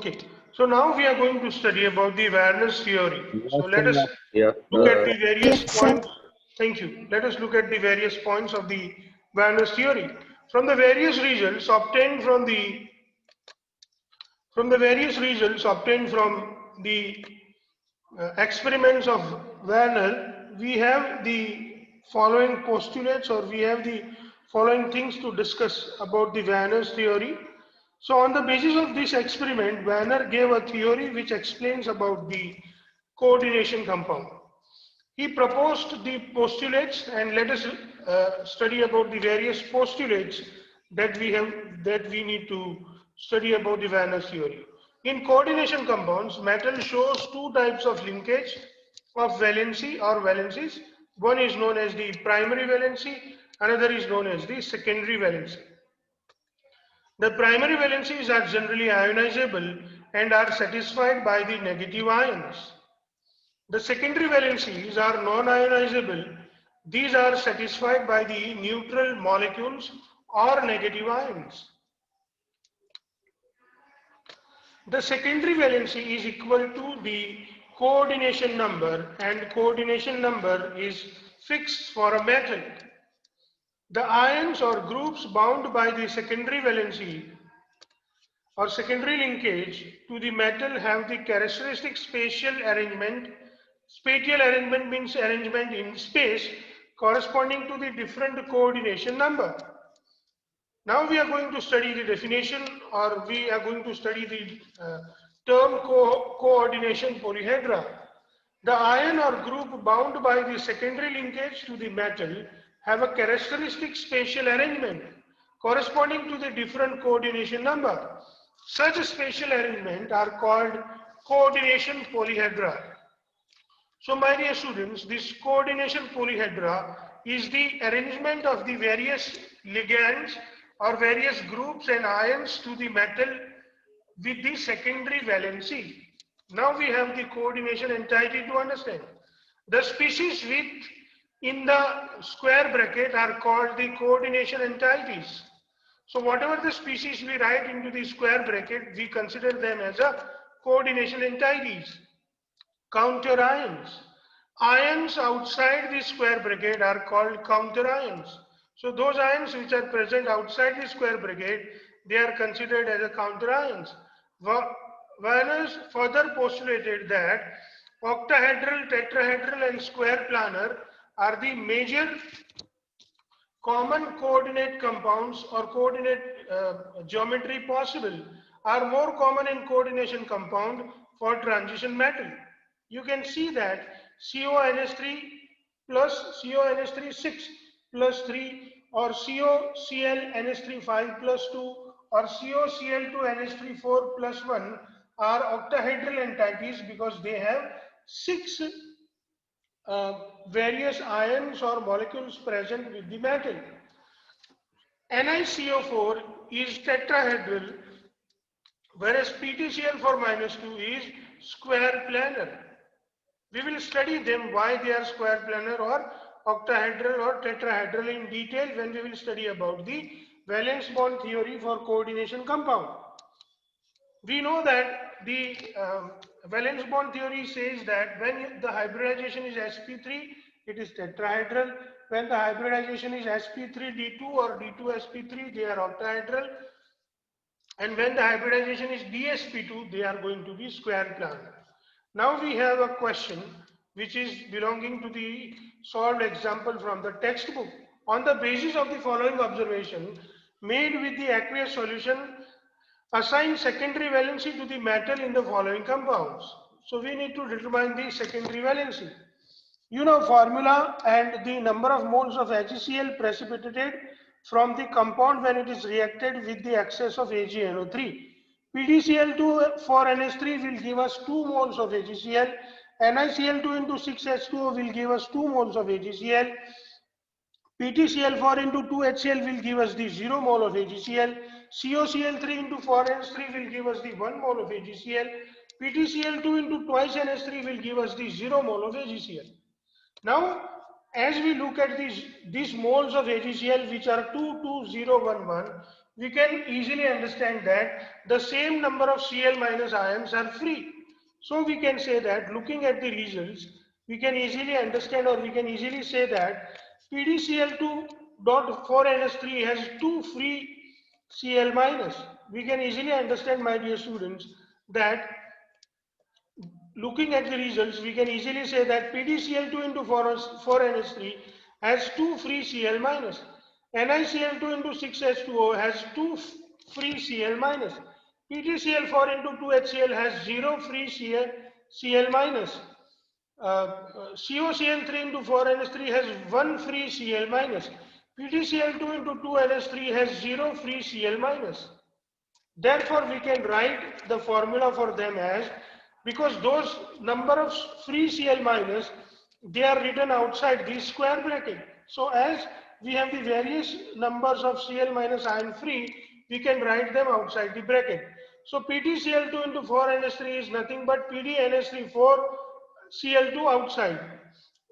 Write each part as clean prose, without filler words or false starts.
Okay, so now we are going to study about the awareness theory. So let us Yeah. look at the various Yes, sir. points. Thank you. Let us look at the various points of the awareness theory. From the various results obtained from the experiments of Werner, we have the following postulates, or we have the following things to discuss about the Werner's theory. So on the basis of this experiment, Werner gave a theory which explains about the coordination compound. He proposed the postulates, and let us study about the various postulates that we need to study about the Werner's theory. In coordination compounds, metal shows two types of linkage of valency or valencies. One is known as the primary valency, another is known as the secondary valency. The primary valencies are generally ionizable and are satisfied by the negative ions. The secondary valencies are non-ionizable. These are satisfied by the neutral molecules or negative ions. The secondary valency is equal to the coordination number, and coordination number is fixed for a metal. The ions or groups bound by the secondary valency or secondary linkage to the metal have the characteristic spatial arrangement. Spatial arrangement means arrangement in space corresponding to the different coordination number. Now we are going to study the definition, or we are going to study the term coordination polyhedra. The ion or group bound by the secondary linkage to the metal have a characteristic spatial arrangement corresponding to the different coordination number. Such spatial arrangement are called coordination polyhedra. So my dear students, this coordination polyhedra is the arrangement of the various ligands or various groups and ions to the metal with the secondary valency. Now we have the coordination entity to understand. The species with in the square bracket are called the coordination entities. So whatever the species we write into the square bracket, we consider them as a coordination entities. Counter ions. Ions outside the square bracket are called counter ions. So those ions which are present outside the square bracket, they are considered as a counter ions. Werner further postulated that octahedral, tetrahedral and square planar are the major common coordinate compounds or coordinate geometry possible, are more common in coordination compound for transition metal. You can see that CONH3 plus CONH3 6 plus 3, or COClNH3 5 plus 2, or COCl2NH3 4 plus 1 are octahedral entities because they have 6 various ions or molecules present with the metal. NiCO4 is tetrahedral, whereas PtCl4 minus 2 is square planar. We will study them why they are square planar or octahedral or tetrahedral in detail when we will study about the valence bond theory for coordination compound. We know that the valence bond theory says that when the hybridization is sp3, it is tetrahedral. When the hybridization is sp3d2 or d2sp3, they are octahedral. And when the hybridization is dsp2, they are going to be square planar. Now we have a question which is belonging to the solved example from the textbook. On the basis of the following observation made with the aqueous solution, assign secondary valency to the metal in the following compounds. So we need to determine the secondary valency. You know formula and the number of moles of HCl precipitated from the compound when it is reacted with the excess of AgNO3. PdCl2 for NH3 will give us 2 moles of AgCl. NiCl2 into 6H2O will give us 2 moles of AgCl. PtCl4 into 2HCl will give us the 0 mole of AgCl. COCl3 into 4NH3 will give us the 1 mole of AgCl. PtCl2 into twice NH3 will give us the 0 mole of AgCl. Now, as we look at these moles of AgCl which are 22011, we can easily understand that the same number of Cl minus ions are free. So we can say that looking at the results, we can easily understand, or we can easily say that PdCl2 dot 4NH3 has two free Cl minus. We can easily understand, my dear students, that looking at the results, we can easily say that PdCl2 into 4NH3 has two free Cl minus. NiCl2 into 6H2O has two free Cl minus. PtCl4 into 2HCl has zero free Cl minus. COCl3 into 4NH3 has one free Cl minus. PtCl2 into 2NH3 has zero free Cl minus. Therefore, we can write the formula for them as, because those number of free Cl minus, they are written outside this square bracket. So as we have the various numbers of Cl minus ion free, we can write them outside the bracket. So PtCl2 into 4NH3 is nothing but PdNH3 4Cl2 outside.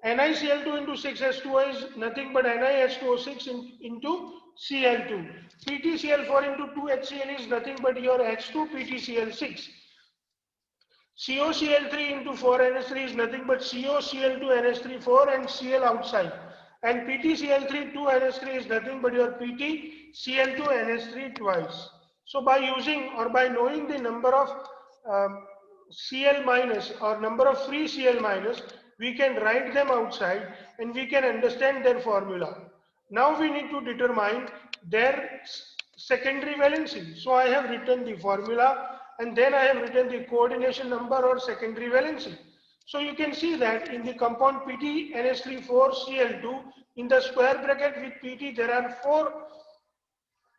NiCl2 into 6H2O is nothing but NiH2O6 into Cl2. PtCl4 into 2HCl is nothing but your H2 PtCl6. COCl3 into 4NH3 is nothing but COCl2 NH3 4 and Cl outside. And PtCl3 2NH3 is nothing but your PtCl2 NH3 twice. So by using or by knowing the number of Cl minus or number of free Cl minus, we can write them outside and we can understand their formula. Now we need to determine their secondary valency. So I have written the formula and then I have written the coordination number or secondary valency. So you can see that in the compound PtNH3 4Cl2, in the square bracket with Pt, there are 4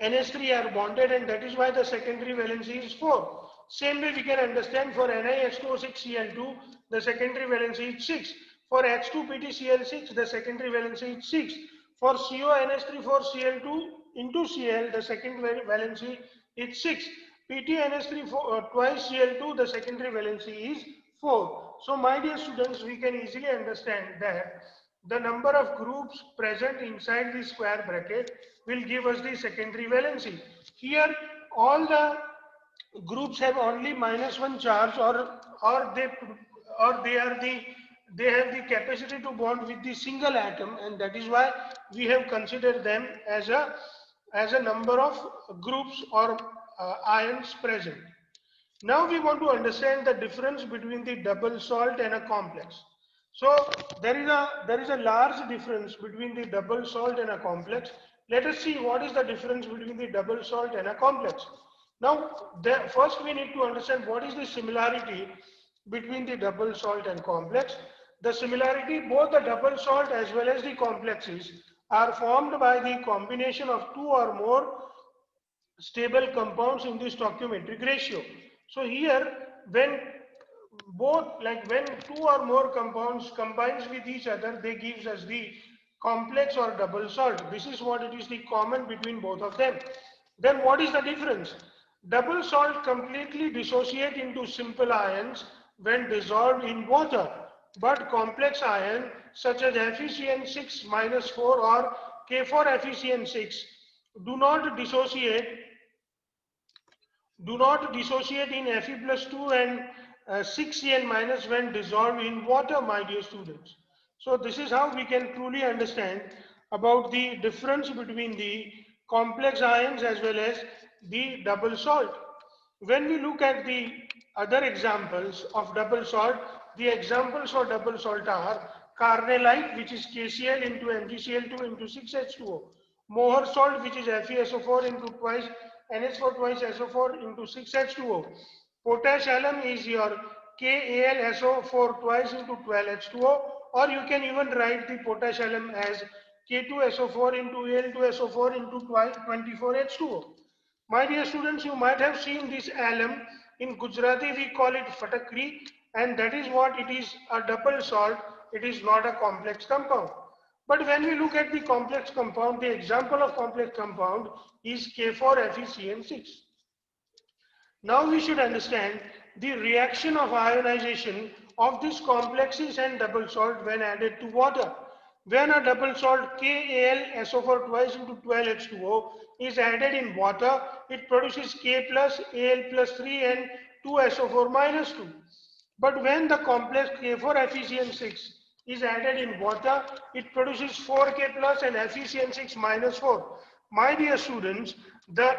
NH3 are bonded, and that is why the secondary valency is 4. Same way we can understand for NiH2O6Cl2, the secondary valency is 6. For H2PtCl6, the secondary valency is 6. For CONH3 4Cl2 into Cl, the secondary valency is 6. PtNH3 twice Cl2, the secondary valency is 4. So my dear students, we can easily understand that the number of groups present inside the square bracket will give us the secondary valency. Here all the groups have only -1 charge, or they have the capacity to bond with the single atom, and that is why we have considered them as a number of groups or ions present. Now we want to understand the difference between the double salt and a complex. So there is a large difference between the double salt and a complex. Let us see what is the difference between the double salt and a complex. Now first we need to understand what is the similarity between the double salt and complex. The similarity, both the double salt as well as the complexes are formed by the combination of two or more stable compounds in the stoichiometric ratio. So here when when two or more compounds combines with each other, they gives us the complex or double salt. This is what it is the common between both of them. Then what is the difference? Double salt completely dissociate into simple ions when dissolved in water, but complex ion such as FeCN6-4 or K4FeCN6 do not dissociate in Fe plus 2 and 6Cn minus when dissolved in water, my dear students. So this is how we can truly understand about the difference between the complex ions as well as the double salt. When we look at the other examples of double salt, the examples for double salt are carnallite, which is KCl into MgCl2 into 6H2O. Mohr salt, which is FeSO4 into twice NH4 twice SO4 into 6H2O. Potash alum is your KAlSO4 twice into 12H2O, or you can even write the potash alum as K2SO4 into Al2SO4 into 24H2O. My dear students, you might have seen this alum. In Gujarati we call it fatakri, and that is what it is, a double salt. It is not a complex compound. But when we look at the complex compound, the example of complex compound is K4FeCN6. Now we should understand the reaction of ionization of these complexes and double salt when added to water. When a double salt KAlSO4 twice into 12H2O is added in water, it produces K plus Al plus 3 and 2SO4 minus 2. But when the complex K4FeCN6 is added in water, it produces 4K plus and FeCN6 minus 4. My dear students, the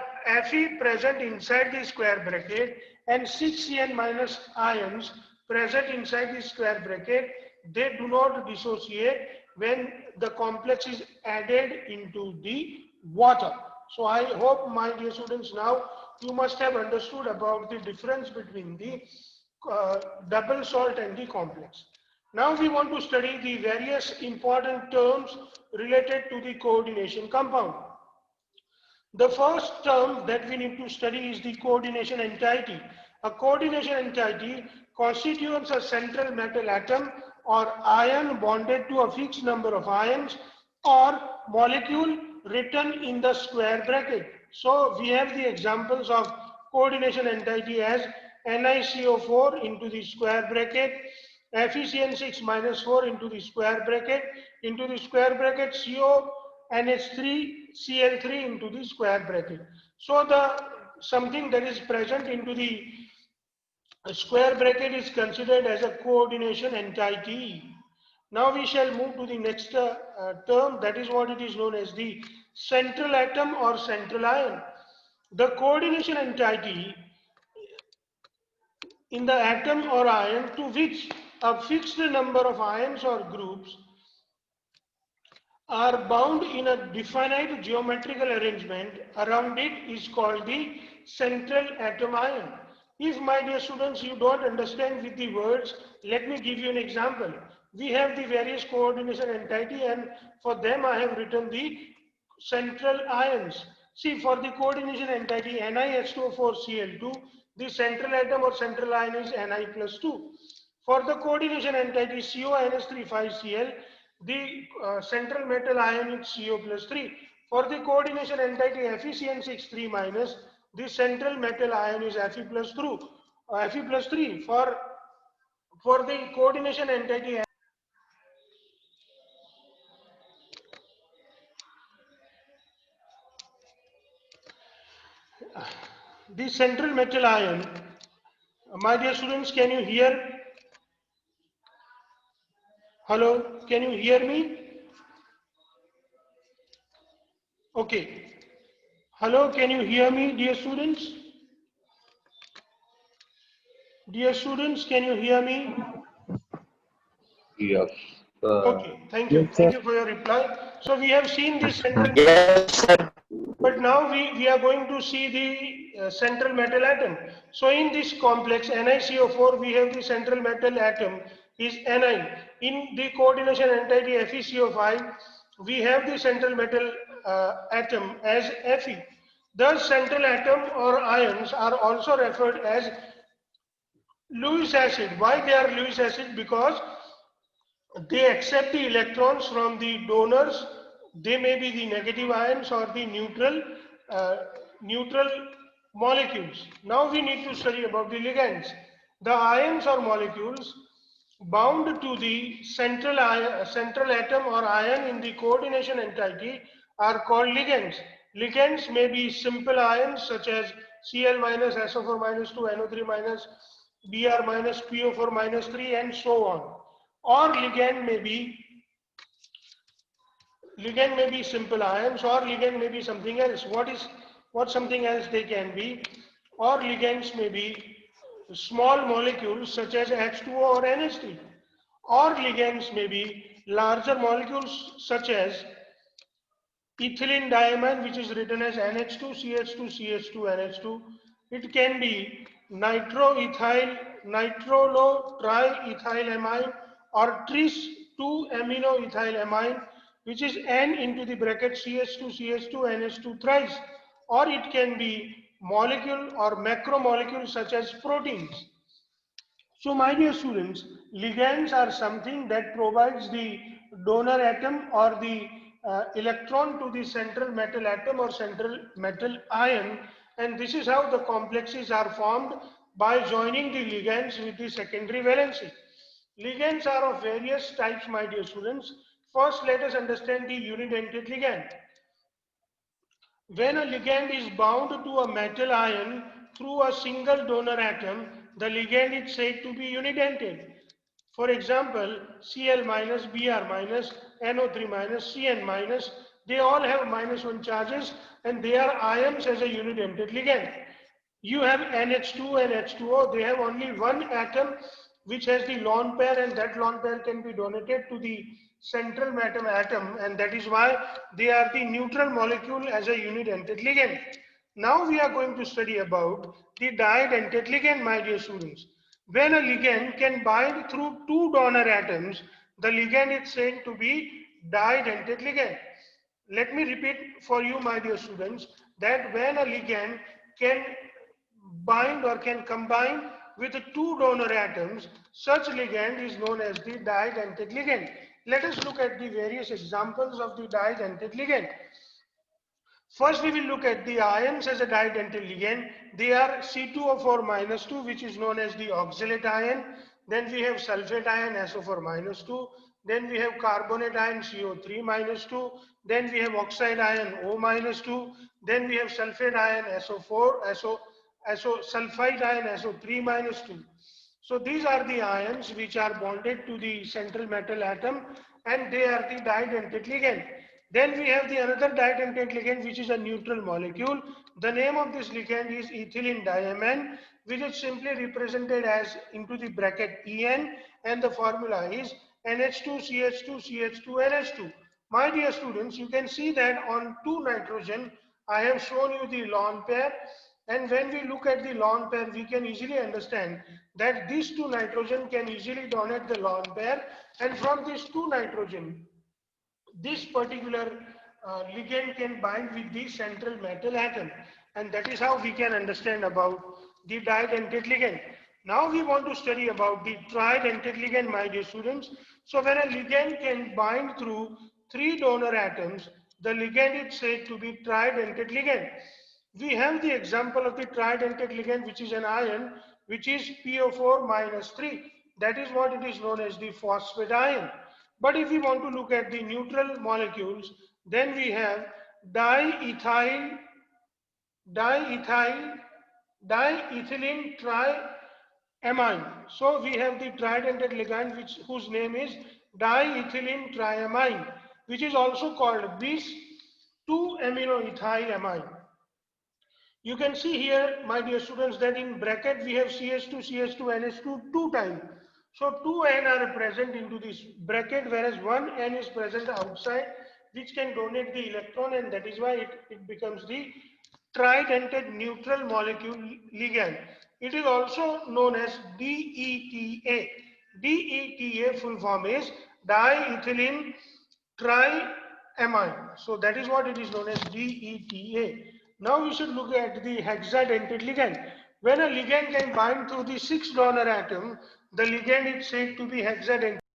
Fe present inside the square bracket and 6Cn minus ions present inside the square bracket, they do not dissociate when the complex is added into the water. So I hope, my dear students, now you must have understood about the difference between the double salt and the complex. Now we want to study the various important terms related to the coordination compound. The first term that we need to study is the coordination entity. A coordination entity constitutes a central metal atom or ion bonded to a fixed number of ions or molecule written in the square bracket. So we have the examples of coordination entity as NiCO4 into the square bracket, FeCN6 minus 4 into the square bracket, CO NH3 Cl3 into the square bracket. So the something that is present into the square bracket is considered as a coordination entity. Now we shall move to the next term, that is what it is known as the central atom or central ion. The coordination entity in the atom or ion to which a fixed number of ions or groups are bound in a definite geometrical arrangement around it is called the central atom ion. If, my dear students, you don't understand with the words, let me give you an example. We have the various coordination entity and for them I have written the central ions. See, for the coordination entity NiH2O4Cl2, the central atom or central ion is Ni plus 2. For the coordination entity CONH35Cl, the central metal ion is CO plus 3. For the coordination entity FeCN6 3 minus, the central metal ion is Fe plus 2, Fe plus 3. For the coordination entity, the central metal ion, my dear students, can you hear? Hello, can you hear me? Okay. Hello, can you hear me, dear students? Dear students, can you hear me? Yes. Okay, thank you. Yes, sir. Thank you for your reply. So we have seen the central, Yes, sir. but now we are going to see the central metal atom. So in this complex NiCO4, we have the central metal atom is Ni. In the coordination entity FeCO5, we have the central metal atom as Fe. Thus, central atom or ions are also referred as Lewis acid. Why they are Lewis acid? Because they accept the electrons from the donors. They may be the negative ions or the uh, neutral molecules. Now we need to study about the ligands. The ions or molecules bound to the central atom or ion in the coordination entity are called ligands. Ligands may be simple ions such as Cl minus, SO4 minus 2, NO3 minus, Br minus, PO4 minus 3 and so on. Or ligand may be simple ions, or ligand may be something else. What something else they can be? Or ligands may be small molecules such as H2O or NH3. Or ligands may be larger molecules such as ethylene diamine, which is written as NH2, CH2, CH2, NH2. It can be nitroethyl, nitrolo-triethylamine or tris 2-aminoethylamine, which is N into the bracket CH2, CH2, NH2 thrice. Or it can be molecule or macromolecules such as proteins. So my dear students, ligands are something that provides the donor atom or the electron to the central metal atom or central metal ion, and this is how the complexes are formed by joining the ligands with the secondary valency. Ligands are of various types, my dear students. First, let us understand the unidentate ligand. When a ligand is bound to a metal ion through a single donor atom, the ligand is said to be unidentate. For example, Cl minus, Br minus, NO3 minus, Cn minus, they all have -1 charges and they are ions as a unidentate ligand. You have NH2 and H2O, they have only one atom which has the lone pair, and that lone pair can be donated to the central atom, and that is why they are the neutral molecule as a unidentate ligand. Now we are going to study about the didentate ligand, my dear students. When a ligand can bind through two donor atoms, the ligand is said to be didentate ligand. Let me repeat for you, my dear students, that when a ligand can bind or can combine with two donor atoms, such ligand is known as the didentate ligand. Let us look at the various examples of the didentate ligand. First, we will look at the ions as a didentate ligand. They are C2O4 minus 2, which is known as the oxalate ion. Then we have sulfate ion, SO4 minus 2. Then we have carbonate ion, CO3 minus 2. Then we have oxide ion, O minus 2. Then we have sulfate ion, SO4, sulfide ion, SO3 minus 2. So these are the ions which are bonded to the central metal atom, and they are the didentate ligand. Then we have the another didentate ligand, which is a neutral molecule. The name of this ligand is ethylene diamine, which is simply represented as into the bracket En, and the formula is NH2CH2CH2NH2. My dear students, you can see that on 2 nitrogen, I have shown you the lone pair, and when we look at the lone pair, we can easily understand that these 2 nitrogen can easily donate the lone pair, and from these 2 nitrogen, this particular ligand can bind with the central metal atom, and that is how we can understand about the didentate ligand. Now we want to study about the tridentate ligand, my dear students. So when a ligand can bind through 3 donor atoms, the ligand is said to be tridentate ligand. We have the example of the tridentate ligand, which is an ion, which is PO4 minus 3. That is what it is known as the phosphate ion. But if we want to look at the neutral molecules, then we have diethyl, diethyl, diethylene triamine. So we have the tridentate ligand, whose name is diethylene triamine, which is also called bis 2-aminoethylamine. You can see here, my dear students, that in bracket we have CH2, CH2, NH2 2 times. So 2 N are present into this bracket, whereas 1 N is present outside, which can donate the electron, and that is why it becomes the tridentate neutral molecule ligand. It is also known as DETA. DETA full form is diethylene triamine. So that is what it is known as DETA. Now we should look at the hexadentate ligand. When a ligand can bind through the 6 donor atom, the ligand is said to be hexadentate